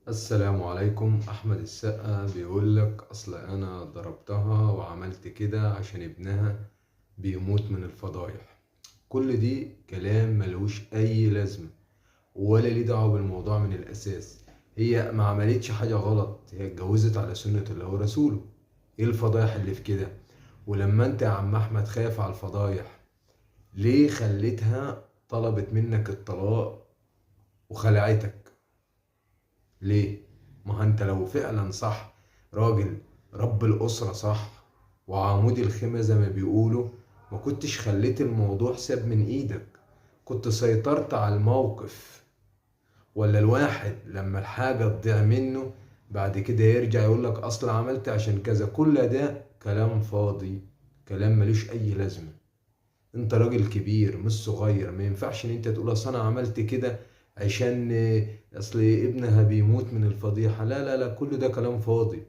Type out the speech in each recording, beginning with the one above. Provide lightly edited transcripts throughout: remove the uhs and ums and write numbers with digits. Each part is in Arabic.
السلام عليكم. احمد السقا بيقول لك اصل انا ضربتها وعملت كده عشان ابنها بيموت من الفضايح. كل دي كلام ملوش اي لازمة ولا ليه دعوة بالموضوع من الاساس. هي ما عملتش حاجة غلط، هي اتجوزت على سنة الله ورسوله. ايه الفضايح اللي في كده؟ ولما انت يا عم احمد خايف على الفضايح، ليه خليتها طلبت منك الطلاق وخلعتك؟ ليه؟ ما انت لو فعلا صح راجل رب الأسرة صح وعمود الخيمة زي ما بيقولوا، ما كنتش خليت الموضوع ساب من ايدك، كنت سيطرت على الموقف. ولا الواحد لما الحاجة تضيع منه بعد كده يرجع يقولك اصل عملت عشان كذا؟ كل ده كلام فاضي، كلام ملوش اي لازمة. انت راجل كبير مش صغير، ما ينفعش ان انت تقول اصل انا عملت كده عشان اصل ابنها بيموت من الفضيحة. لا لا لا، كل ده كلام فاضي.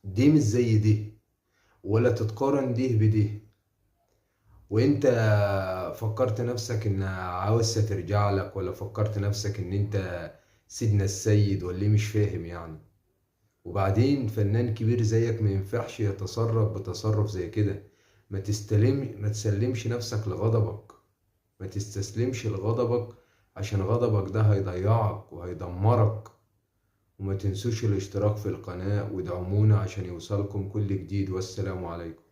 دي مش زي دي، ولا تتقارن دي بدي. وانت فكرت نفسك ان عاوزة ترجع لك، ولا فكرت نفسك ان انت سيدنا السيد، ولا إيه؟ مش فاهم يعني. وبعدين فنان كبير زيك ما ينفعش يتصرف بتصرف زي كده. ما تسلمش نفسك لغضبك، ما تستسلمش لغضبك، عشان غضبك ده هيضيعك وهيدمرك. وما تنسوش الاشتراك في القناة وادعمونا عشان يوصلكم كل جديد، والسلام عليكم.